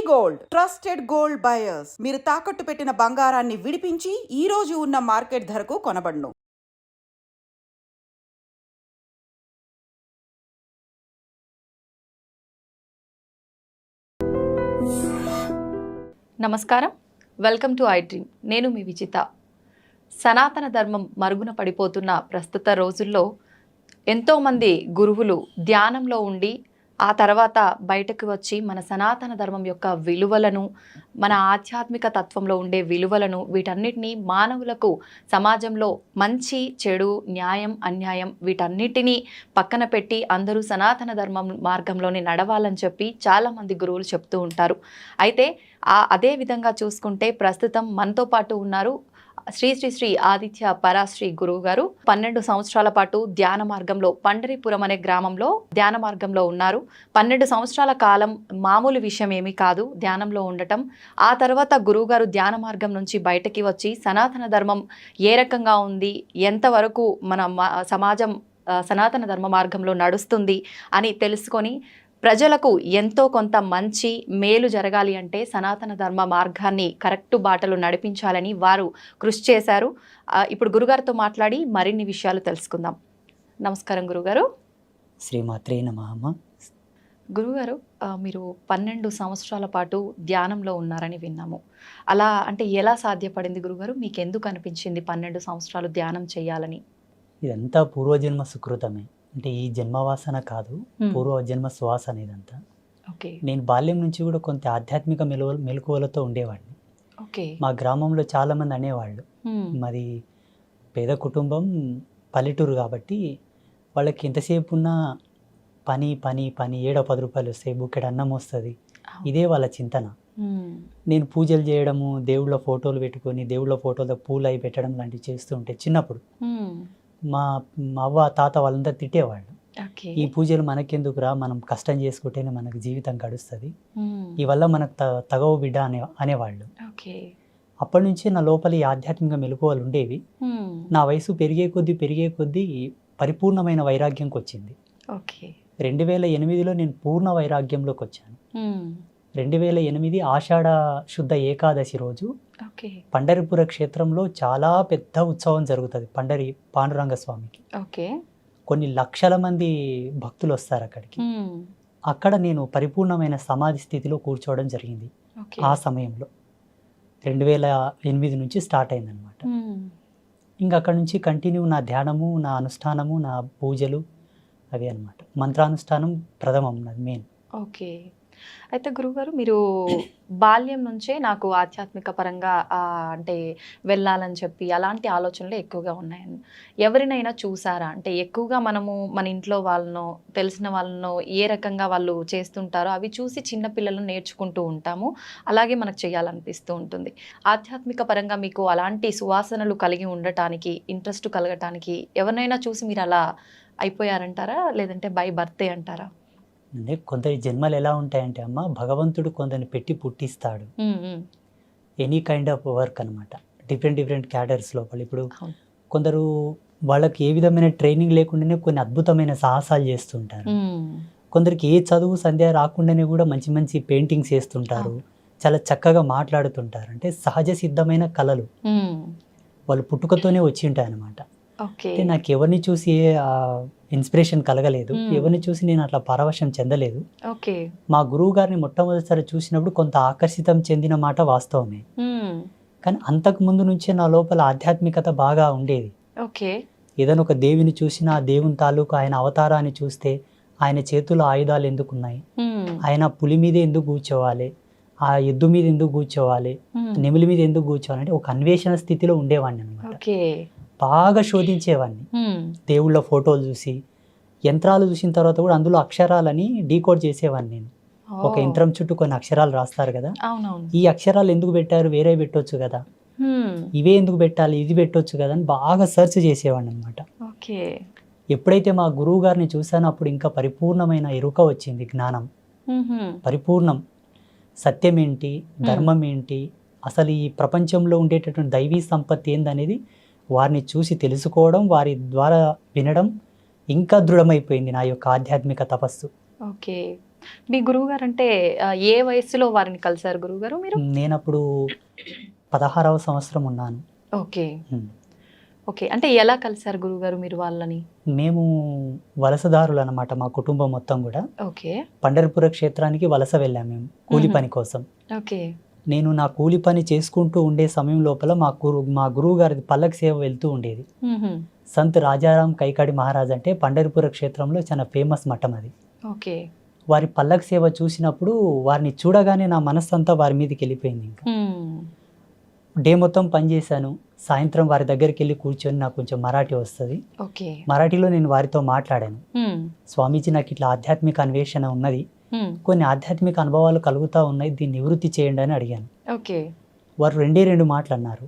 Gold trusted gold buyers మీరు తాకట్టు పెట్టిన బంగారాన్ని విడిపించి ఈ రోజు ఉన్న మార్కెట్ ధరకు కొనబడును. నమస్కారం, వెల్కమ్ టు ఐ డ్రీమ్. నేను మీ విజిత. సనాతన ధర్మం మరుగున పడిపోతున్న ప్రస్తుత రోజుల్లో ఎంతోమంది గురువులు ధ్యానంలో ఉండి ఆ తర్వాత బయటకు వచ్చి మన సనాతన ధర్మం యొక్క విలువలను, మన ఆధ్యాత్మిక తత్వంలో ఉండే విలువలను, వీటన్నిటినీ మానవులకు సమాజంలో మంచి, చెడు, న్యాయం, అన్యాయం వీటన్నిటినీ పక్కన పెట్టి అందరూ సనాతన ధర్మం మార్గంలోనే నడవాలని చెప్పి చాలామంది గురువులు చెప్తూ ఉంటారు. అయితే అదే విధంగా చూసుకుంటే ప్రస్తుతం మనతో పాటు ఉన్నారు శ్రీ శ్రీ శ్రీ ఆదిత్య పరాశ్రీ గురువు గారు. 12 సంవత్సరాల పాటు ధ్యాన మార్గంలో పండరిపురం అనే గ్రామంలో ధ్యాన మార్గంలో ఉన్నారు. 12 సంవత్సరాల కాలం మామూలు విషయం ఏమీ కాదు ధ్యానంలో ఉండటం. ఆ తర్వాత గురువు గారు ధ్యాన మార్గం నుంచి బయటకి వచ్చి సనాతన ధర్మం ఏ రకంగా ఉంది, ఎంతవరకు మన సమాజం సనాతన ధర్మ మార్గంలో నడుస్తుంది అని తెలుసుకొని ప్రజలకు ఎంతో కొంత మంచి మేలు జరగాలి అంటే సనాతన ధర్మ మార్గాన్ని కరెక్ట్ బాటలో నడిపించాలని వారు కృషి చేశారు. ఇప్పుడు గురుగారితో మాట్లాడి మరిన్ని విషయాలు తెలుసుకుందాం. నమస్కారం గురుగారు. శ్రీమాత్రే నమః. గురుగారు, మీరు 12 సంవత్సరాల పాటు ధ్యానంలో ఉన్నారని విన్నాము. అలా అంటే ఎలా సాధ్యపడింది గురుగారు? మీకు ఎందుకు అనిపించింది 12 సంవత్సరాలు ధ్యానం చేయాలని? ఇదంతా పూర్వజన్మ సుకృతమే. అంటే ఈ జన్మవాసన కాదు, పూర్వజన్మ శ్వాస ఇదంతా. నేను బాల్యం నుంచి కూడా కొంత ఆధ్యాత్మిక మెలకువలతో ఉండేవాడిని. మా గ్రామంలో చాలా మంది అనేవాళ్ళు, మాది పేద కుటుంబం, పల్లెటూరు కాబట్టి వాళ్ళకి ఎంతసేపు ఉన్నా పని పని పని, 7-10 రూపాయలు వస్తాయి, బుక్కెడు అన్నం వస్తుంది, ఇదే వాళ్ళ చింతన. నేను పూజలు చేయడము, దేవుళ్ళ ఫోటోలు పెట్టుకొని దేవుళ్ళ ఫోటోలో పూలు అవి పెట్టడం లాంటివి చేస్తూ ఉంటే చిన్నప్పుడు మా అవ్వ తాత వాళ్ళందరూ తిట్టేవాళ్ళు, ఈ పూజలు మనకెందుకురా, మనం కష్టం చేసుకుంటేనే మనకు జీవితం గడుస్తుంది, ఈ వల్ల మనకు తగవు బిడ్డ అనేవాళ్ళు. అప్పటి నుంచి నా లోపల ఈ ఆధ్యాత్మిక మెలకువలు ఉండేవి. నా వయసు పెరిగే కొద్దీ పరిపూర్ణమైన వైరాగ్యంకి వచ్చింది. 2008లో నేను పూర్ణ వైరాగ్యంలోకి వచ్చాను. 2008 ఆషాఢ శుద్ధ ఏకాదశి రోజు పండరిపుర క్షేత్రంలో చాలా పెద్ద ఉత్సవం జరుగుతుంది పండరి పాండురంగ స్వామికి. కొన్ని లక్షల మంది భక్తులు వస్తారు అక్కడికి. అక్కడ నేను పరిపూర్ణమైన సమాధి స్థితిలో కూర్చోవడం జరిగింది. ఆ సమయంలో 2008 నుంచి స్టార్ట్ అయిందనమాట. ఇంకా అక్కడ నుంచి కంటిన్యూ నా ధ్యానము, నా అనుష్ఠానము, నా పూజలు అవి అనమాట. మంత్రానుష్ఠానం ప్రథమం నాది మెయిన్. అయితే గురుగారు, మీరు బాల్యం నుంచే నాకు ఆధ్యాత్మిక పరంగా అంటే వెళ్ళాలని చెప్పి అలాంటి ఆలోచనలు ఎక్కువగా ఉన్నాయని ఎవరినైనా చూసారా? అంటే ఎక్కువగా మనము మన ఇంట్లో వాళ్ళనో తెలిసిన వాళ్ళనో ఏ రకంగా వాళ్ళు చేస్తుంటారో అవి చూసి చిన్నపిల్లలను నేర్చుకుంటూ ఉంటాము, అలాగే మనకు చేయాలనిపిస్తూ ఉంటుంది. ఆధ్యాత్మిక పరంగా మీకు అలాంటి సువాసనలు కలిగి ఉండటానికి, ఇంట్రెస్ట్ కలగటానికి ఎవరినైనా చూసి మీరు అలా అయిపోయారంటారా, లేదంటే బై బర్తే అంటారా? అంటే కొందరి జన్మలు ఎలా ఉంటాయంటే అమ్మ, భగవంతుడు కొందరిని పెట్టి పుట్టిస్తాడు. ఎనీ కైండ్ ఆఫ్ వర్క్ అనమాట. డిఫరెంట్ క్యాడర్స్ లోపల. ఇప్పుడు కొందరు వాళ్ళకి ఏ విధమైన ట్రైనింగ్ లేకుండానే కొన్ని అద్భుతమైన సాహసాలు చేస్తుంటారు. కొందరికి ఏ చదువు సంధ్య రాకుండానే కూడా మంచి పెయింటింగ్స్ చేస్తుంటారు, చాలా చక్కగా మాట్లాడుతుంటారు. అంటే సహజ సిద్ధమైన కళలు వాళ్ళు పుట్టుకతోనే వచ్చి ఉంటాయి అనమాట. అంటే నాకు ఎవరిని చూసి ఇన్స్పిరేషన్ కలగలేదు, ఎవరిని చూసి నేను అట్లా పరవశం చెందలేదు. మా గురువు గారిని మొట్టమొదటిసారి చూసినప్పుడు కొంత ఆకర్షితం చెందిన మాట వాస్తవమే, కానీ అంతకు ముందు నుంచే నా లోపల ఆధ్యాత్మికత బాగా ఉండేది. ఏదైనా ఒక దేవిని చూసినా ఆ దేవుని తాలూకు ఆయన అవతారాన్ని చూస్తే ఆయన చేతుల్లో ఆయుధాలు ఎందుకున్నాయి, ఆయన పులి మీద ఎందుకు కూర్చోవాలి, ఆ ఎద్దు మీద ఎందుకు కూర్చోవాలి, నెమిలి మీద ఎందుకు కూర్చోవాలి అంటే ఒక అన్వేషణ స్థితిలో ఉండేవాడిని అనమాట. బాగా శోధించేవాడిని. దేవుళ్ళ ఫోటోలు చూసి, యంత్రాలు చూసిన తర్వాత కూడా అందులో అక్షరాలని డీకోడ్ చేసేవాడిని నేను. ఒక యంత్రం చుట్టూ కొన్ని అక్షరాలు రాస్తారు కదా, ఈ అక్షరాలు ఎందుకు పెట్టారు, వేరే పెట్టొచ్చు కదా, ఇవే ఎందుకు పెట్టాలి, ఇది పెట్టొచ్చు కదా అని బాగా సెర్చ్ చేసేవాడిని అనమాట. ఎప్పుడైతే మా గురువు గారిని చూసానో అప్పుడు ఇంకా పరిపూర్ణమైన ఎరుక వచ్చింది, జ్ఞానం పరిపూర్ణం. సత్యం ఏంటి, ధర్మం ఏంటి, అసలు ఈ ప్రపంచంలో ఉండేటటువంటి దైవీ సంపత్తి ఏందనేది వారిని చూసి తెలుసుకోవడం, వారి ద్వారా వినడం ఇంకా దృఢమైపోయింది నా యొక్క ఆధ్యాత్మిక తపస్సు. మీ గురువు గారు అంటే ఏ వయస్సులో వారిని కలిశారు గురువుగారు మీరు? నేను అప్పుడు 16వ సంవత్సరం ఉన్నాను. ఓకే. ఉమ్. ఓకే. అంటే ఎలా కలిశారు గురువుగారు మీరు వాళ్ళని? మేము వలసదారులు అనమాట, మా కుటుంబం మొత్తం కూడా ఓకే. పండరిపుర క్షేత్రానికి వలస వెళ్ళాము మేము కూలి మ్మ్. పని కోసం. ఓకే. నేను నా కూలి పని చేసుకుంటూ ఉండే సమయం లోపల మా గురువు గారిది పల్లకి సేవ వెళ్తూ ఉండేది. మ్మ్హ్మ్. సంత్ రాజారాం కైకాడి మహారాజ్ అంటే పండరిపుర క్షేత్రంలో చాలా ఫేమస్ మఠం అది. ఓకే. వారి పల్లకి సేవ చూసినప్పుడు వారిని చూడగానే నా మనస్సంతా వారి మీదకి వెళ్ళిపోయింది. ఇంకా మ్మ్. డే మొత్తం పనిచేశాను. సాయంత్రం వారి దగ్గరికి వెళ్ళి కూర్చొని నాకు కొంచెం మరాఠీ వస్తుంది. ఓకే. మరాఠీలో నేను వారితో మాట్లాడాను. మ్మ్. స్వామీజీ, నాకు ఇట్లా ఆధ్యాత్మిక అన్వేషణ ఉన్నది, మ్మ్. కొన్ని ఆధ్యాత్మిక అనుభవాలు కలుగుతూ ఉన్నాయి, దీన్ని నివృత్తి చేయండి అని అడిగాను. ఓకే. వారు రెండు మాటలు అన్నారు.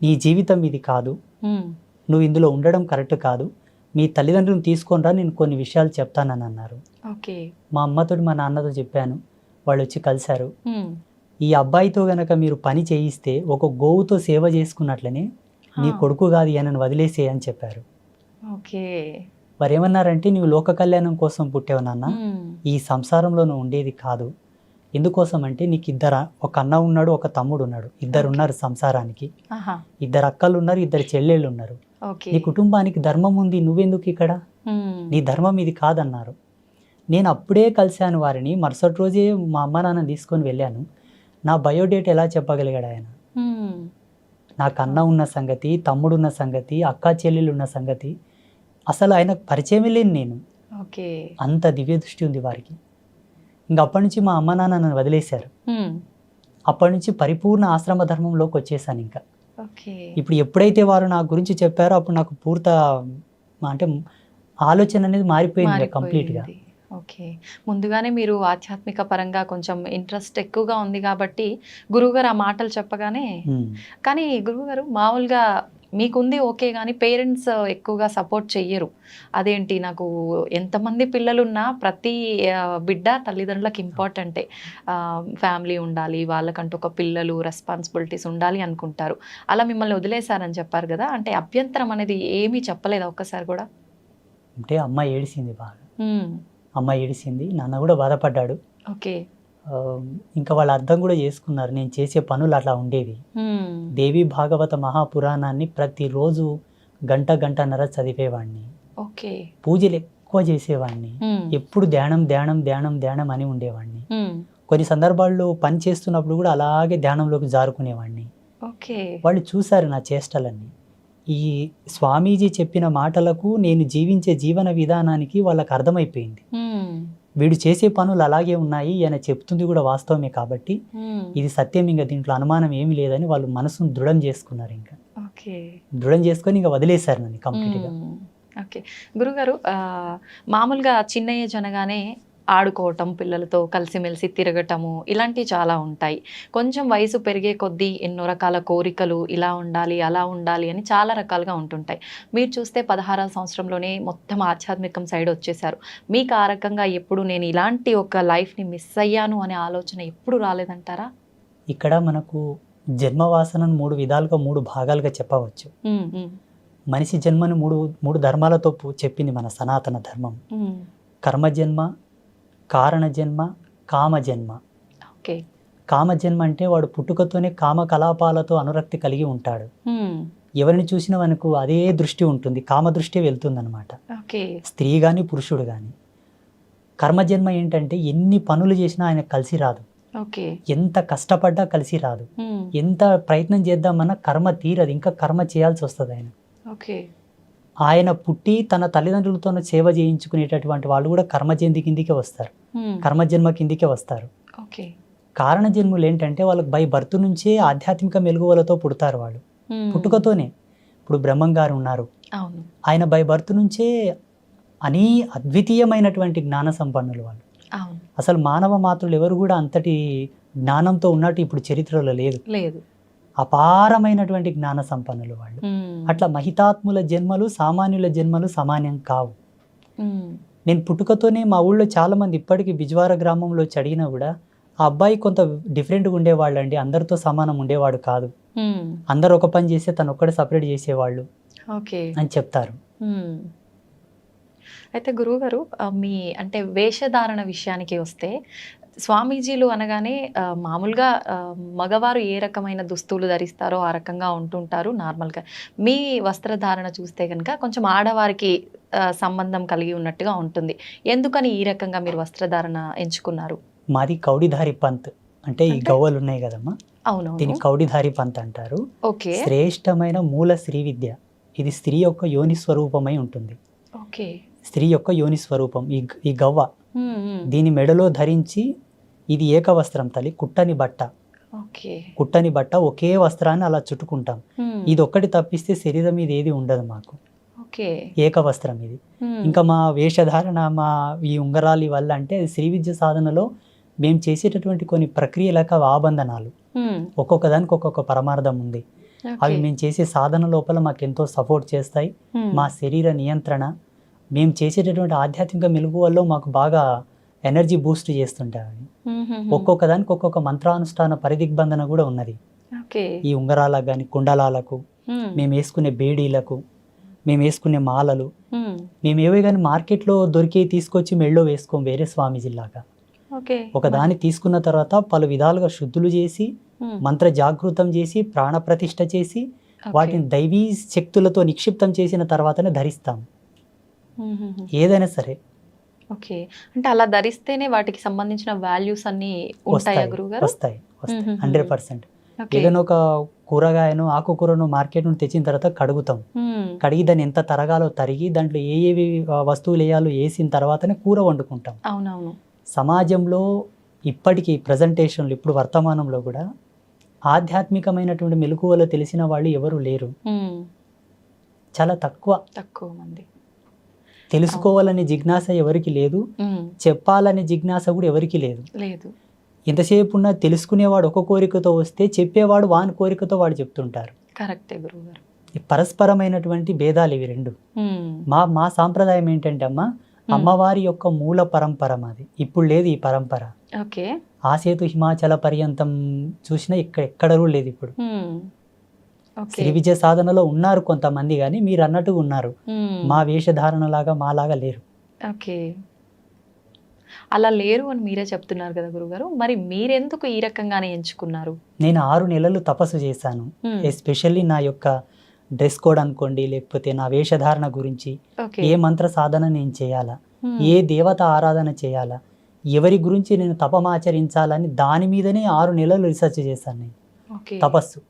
నీ జీవితం ఇది కాదు, మ్మ్. నువ్వు ఇందులో ఉండడం కరెక్ట్ కాదు, మీ తల్లిదండ్రులను తీసుకొని రా, నేను కొన్ని విషయాలు చెప్తానని అన్నారు. ఓకే. మా అమ్మతో మా నాన్నతో చెప్పాను. వాళ్ళు వచ్చి కలిశారు. మ్మ్. ఈ అబ్బాయితో గనక మీరు పని చేయిస్తే ఒక గోవుతో సేవ చేసుకున్నట్లనే నీ హా. కొడుకు కాదు ఈయనను వదిలేసే అని చెప్పారు. ఓకే. వారు ఏమన్నారంటే, నువ్వు లోక కళ్యాణం కోసం పుట్టావు నాన్న, మ్మ్. ఈ సంసారంలో నువ్వు ఉండేది కాదు. ఎందుకోసం అంటే నీకు ఒక అన్న ఉన్నాడు, ఒక తమ్ముడు ఉన్నాడు, ఇద్దరు ఉన్నారు సంసారానికి, ఆహా. ఇద్దరు అక్కలు ఉన్నారు, ఇద్దరు చెల్లెళ్ళు ఉన్నారు. ఓకే. నీ కుటుంబానికి ధర్మం ఉంది, నువ్వెందుకు ఇక్కడ, మ్మ్. నీ ధర్మం ఇది కాదన్నారు. నేను అప్పుడే కలిశాను వారిని. మరుసటి రోజే మా అమ్మ నాన్న తీసుకొని వెళ్ళాను. నా బయోడేట్ ఎలా చెప్పగలిగాడు ఆయన? మ్మ్. నాకు అన్న ఉన్న సంగతి, తమ్ముడు ఉన్న సంగతి, అక్క చెల్లెలు ఉన్న సంగతి అసలు ఆయనకు పరిచయమే లేని నేను. ఓకే. అంత దివ్య దృష్టి ఉంది వారికి. ఇంక అప్పటి నుంచి మా అమ్మ నాన్న నన్ను వదిలేశారు. మ్మ్. అప్పటి నుంచి పరిపూర్ణ ఆశ్రమ ధర్మంలోకి వచ్చేసాను. ఇంకా ఓకే. ఇప్పుడు ఎప్పుడైతే వారు నా గురించి చెప్పారో అప్పుడు నాకు అంటే ఆలోచన అనేది మారిపోయింది కంప్లీట్గా. మారిపోయింది. ఓకే. ముందుగానే మీరు ఆధ్యాత్మిక పరంగా కొంచెం ఇంట్రెస్ట్ ఎక్కువగా ఉంది కాబట్టి గురువుగారు ఆ మాటలు చెప్పగానే, కానీ గురువుగారు మామూలుగా మీకుంది ఓకే, కానీ పేరెంట్స్ ఎక్కువగా సపోర్ట్ చెయ్యరు. అదేంటి, నాకు ఎంతమంది పిల్లలున్నా ప్రతి బిడ్డ తల్లిదండ్రులకు ఇంపార్టెంటే, ఫ్యామిలీ ఉండాలి, వాళ్ళకంటూ ఒక పిల్లలు రెస్పాన్సిబిలిటీస్ ఉండాలి అనుకుంటారు. అలా మిమ్మల్ని వదిలేశారని చెప్పారు కదా, అంటే అభ్యంతరం అనేది ఏమీ చెప్పలేదా ఒక్కసారి కూడా? అంటే అమ్మ ఏడిసింది బాగా. మ్మ్. అమ్మ ఏడిసింది, నాన్న కూడా బాధపడ్డాడు. ఓకే. ఇంకా వాళ్ళు అర్థం కూడా చేసుకున్నారు నేను చేసే పనులు అట్లా ఉండేవి. మ్మ్. దేవి భాగవత మహాపురాణాన్ని ప్రతిరోజు గంటన్నర చదివేవాడిని. ఓకే. పూజలు ఎక్కువ చేసేవాడిని. మ్మ్. ఎప్పుడు ధ్యానం అని ఉండేవాడిని. మ్మ్. కొన్ని సందర్భాల్లో పని చేస్తున్నప్పుడు కూడా అలాగే ధ్యానంలోకి జారుకునేవాడిని. ఓకే. వాళ్ళు చూశారు నా చేష్టలన్నీ. ఈ స్వామీజీ చెప్పిన మాటలకు, నేను జీవించే జీవన విధానానికి వాళ్ళకి అర్థమైపోయింది. మ్మ్. వీడు చేసే పనులు అలాగే ఉన్నాయి, ఈయన చెప్తుంది కూడా వాస్తవమే కాబట్టి మ్మ్. ఇది సత్యం, ఇంకా దీంట్లో అనుమానం ఏమీ లేదని వాళ్ళు మనసును దృఢం చేసుకున్నారు. ఇంకా ఓకే. దృఢం చేసుకొని ఇంకా వదిలేశారు నన్ను కంప్లీట్గా. మ్మ్. ఓకే. గురుగారు, మామూలుగా చిన్న ఏజ్ అనగానే ఆడుకోవటం, పిల్లలతో కలిసిమెలిసి తిరగటము, ఇలాంటివి చాలా ఉంటాయి. కొంచెం వయసు పెరిగే కొద్దీ ఎన్నో రకాల కోరికలు, ఇలా ఉండాలి అలా ఉండాలి అని చాలా రకాలుగా ఉంటుంటాయి. మీరు చూస్తే 16వ సంవత్సరంలోనే మొత్తం ఆధ్యాత్మికం సైడ్ వచ్చేసారు. మీకు ఆ రకంగా ఎప్పుడు నేను ఇలాంటి ఒక లైఫ్ని మిస్ అయ్యాను అనే ఆలోచన ఎప్పుడు రాలేదంటారా? ఇక్కడ మనకు జన్మవాసనను 3 విధాలుగా 3 భాగాలుగా చెప్పవచ్చు. మ్మ్. మ్మ్. మనిషి జన్మను మూడు ధర్మాలతో చెప్పింది మన సనాతన ధర్మం. మ్మ్. కర్మజన్మ, కారణ జన్మ, కామజన్మ. ఓకే. కామజన్మ అంటే వాడు పుట్టుకతోనే కామకలాపాలతో అనురక్తి కలిగి ఉంటాడు. మ్మ్. ఎవరిని చూసినా మనకు అదే దృష్టి ఉంటుంది, కామదృష్టి వెళ్తుందన్నమాట. ఓకే. స్త్రీ కానీ పురుషుడు కానీ. కర్మజన్మ ఏంటంటే ఎన్ని పనులు చేసినా ఆయన కలిసి రాదు, ఓకే. ఎంత కష్టపడ్డా కలిసి రాదు, మ్మ్. ఎంత ప్రయత్నం చేద్దామన్నా కర్మ తీరదు, ఇంకా కర్మ చేయాల్సి వస్తుంది ఆయన. ఓకే. ఆయన పుట్టి తన తల్లిదండ్రులతో సేవ చేయించుకునేటటువంటి వాళ్ళు కూడా కర్మజన్మ కిందికే వస్తారు, మ్మ్. కర్మజన్మ కిందికే వస్తారు. ఓకే. కారణ జన్ములు ఏంటంటే వాళ్ళకి బై బర్త్ నుంచే ఆధ్యాత్మిక మెలుగువలతో పుడతారు వాళ్ళు, మ్మ్. పుట్టుకతోనే. ఇప్పుడు బ్రహ్మం గారు ఉన్నారు, అవును. ఆయన బై బర్త్ నుంచే అద్వితీయమైనటువంటి జ్ఞాన సంపన్నులు వాళ్ళు. అవును. అసలు మానవ మాతృలు ఎవరు కూడా అంతటి జ్ఞానంతో ఉన్నట్టు ఇప్పుడు చరిత్రలో లేదు. లేదు. అపారమైనటువంటి జ్ఞాన సంపన్నులు వాళ్ళు. మ్మ్. అట్లా మహితాత్ముల జన్మలు సామాన్యుల జన్మలు సమానం కావు. మ్మ్. నేను పుట్టుకతోనే మా ఊళ్ళో చాలామంది ఇప్పటికీ బిజ్వార గ్రామంలో అడిగినా కూడా ఆ అబ్బాయి కొంత డిఫరెంట్గా ఉండేవాళ్ళు అండి, అందరితో సమానం ఉండేవాడు కాదు, మ్మ్. అందరు ఒక పని చేస్తే తను ఒక్కడే సపరేట్ చేసేవాళ్ళు ఓకే. అని చెప్తారు. మ్మ్. అయితే గురువుగారు మీ అంటే వేషధారణ విషయానికి వస్తే స్వామీజీలు అనగానే మామూలుగా మగవారు ఏ రకమైన దుస్తులు ధరిస్తారో ఆ రకంగా ఉంటుంటారు నార్మల్గా. మీ వస్త్రధారణ చూస్తే కనుక కొంచెం ఆడవారికి సంబంధం కలిగి ఉన్నట్టుగా ఉంటుంది. ఎందుకని ఈ రకంగా మీరు వస్త్రధారణ ఎంచుకున్నారు? మాది కౌడిధారి పంత్, అంటే ఈ అంటే? గవ్వలు ఉన్నాయి కదమ్మా, అవునవును. దీన్ని కౌడిధారి పంత్ అంటారు. ఓకే. శ్రేష్టమైన మూల స్త్రీ విద్య. ఇది స్త్రీ యొక్క యోని స్వరూపమై ఉంటుంది. ఓకే. స్త్రీ యొక్క యోని స్వరూపం ఈ గవ్వ. హ్మ్, హ్మ్. దీని మెడలో ధరించి, ఇది ఏకవస్త్రం తల్లి, కుట్టని బట్ట. ఓకే. కుట్టని బట్ట, ఒకే వస్త్రాన్ని అలా చుట్టుకుంటాం. హ్మ్. ఇది ఒక్కటి తప్పిస్తే శరీరం మీద ఏది ఉండదు మాకు, ఓకే. ఏకవస్త్రం ఇది. హ్మ్. ఇంకా మా వేషధారణ, మా ఈ ఉంగరాలు వల్ల అంటే శ్రీ విద్య సాధనలో మేము చేసేటటువంటి కొన్ని ప్రక్రియలకు ఆబంధనాలు, హ్మ్. ఒక్కొక్క దానికి ఒక్కొక్క పరమార్థం ఉంది. అవి ఓకే. మేము చేసే సాధన లోపల మాకు ఎంతో సపోర్ట్ చేస్తాయి. హ్మ్. మా శరీర నియంత్రణ, మేము చేసేటటువంటి ఆధ్యాత్మిక మెలకువల్లో మాకు బాగా ఎనర్జీ బూస్ట్ చేస్తుంటాయి అవి. హ్మ్, హ్మ్, ఒక్కొక్క దానికి ఒక్కొక్క మంత్రానుష్ఠాన పరిదిగ్బంధన కూడా ఉన్నది. ఓకే. ఈ ఉంగరాలకు కానీ, కుండలాలకు, హ్మ్. మేము వేసుకునే బేడీలకు, మేము వేసుకునే మాలలు, హ్మ్. మేము ఏవే కానీ మార్కెట్లో దొరికి తీసుకొచ్చి మెళ్ళో వేసుకోం వేరే స్వామీజీలాగా. ఓకే. ఒక దాన్ని తీసుకున్న తర్వాత పలు విధాలుగా శుద్ధులు చేసి, హ్మ్. మంత్ర జాగృతం చేసి, ప్రాణ ప్రతిష్ఠ చేసి, ఓకే. వాటిని దైవీ శక్తులతో నిక్షిప్తం చేసిన తర్వాతనే ధరిస్తాం హ్మ్, హ్మ్, హ్మ్. ఏదైనా సరే. ఓకే. అంటే అలా ధరిస్తేనే వాటికి సంబంధించిన వాల్యూస్ అన్నీ ఉంటాయా వస్తాయి గురువుగారు? వస్తాయి వస్తాయి మ్మ్. 100%. ఓకే. ఏదైనా ఒక కూరగాయను, ఆకుకూరను మార్కెట్ నుండి తెచ్చిన తర్వాత కడుగుతాం. హ్మ్. కడిగి దాన్ని ఎంత తరగాలో తరిగి, దాంట్లో ఏవి వస్తువులు వేయాలో వేసిన తర్వాతనే కూర వండుకుంటాం. అవునవును. సమాజంలో ఇప్పటికీ ప్రజెంటేషన్లు, ఇప్పుడు వర్తమానంలో కూడా ఆధ్యాత్మికమైనటువంటి మెలకువలు తెలిసిన వాళ్ళు ఎవరు లేరు, హ్మ్. చాలా తక్కువ. తక్కువ మంది. తెలుసుకోవాలనే జిజ్ఞాస ఎవరికి లేదు, హ్మ్. చెప్పాలనే జిజ్ఞాస కూడా ఎవరికి లేదు. లేదు. ఎంతసేపు ఉన్నా తెలుసుకునేవాడు ఒక కోరికతో వస్తే, చెప్పేవాడు వాని కోరికతో వాడు చెప్తుంటారు. కరెక్టే గురువుగారు. ఈ పరస్పరమైనటువంటి భేదాలు ఇవి రెండు. హ్మ్. మా సాంప్రదాయం ఏంటంటే అమ్మ, అమ్మవారి యొక్క మూల పరంపర మాది. ఇప్పుడు లేదు ఈ పరంపర. ఓకే. ఆసేతు హిమాచల పర్యంతం చూసినా ఎక్కడూ లేదు ఇప్పుడు. హ్మ్. ఓకే. శ్రీ విజయ సాధనలో ఉన్నారు కొంతమంది, కానీ మీరు అన్నట్టుగా ఉన్నారు. హ్మ్. మా వేషధారణలాగా మాలాగా లేరు. ఓకే. అలా లేరు అని మీరే చెప్తున్నారు కదా గురుగారు. మరి మీరెందుకు ఈ రకంగానే ఎంచుకున్నారు? నేను 6 నెలలు తపస్సు చేశాను. హ్మ్. ఎస్పెషల్లీ నా యొక్క డ్రెస్ కోడ్ అనుకోండి, లేకపోతే నా వేషధారణ గురించి, ఓకే. ఏ మంత్ర సాధన నేను చేయాలా, హ్మ్. ఏ దేవత ఆరాధన చేయాలా, ఎవరి గురించి నేను తపమాచరించాలని దాని మీదనే 6 నెలలు రీసెర్చ్ చేశాను నేను. ఓకే. తపస్సు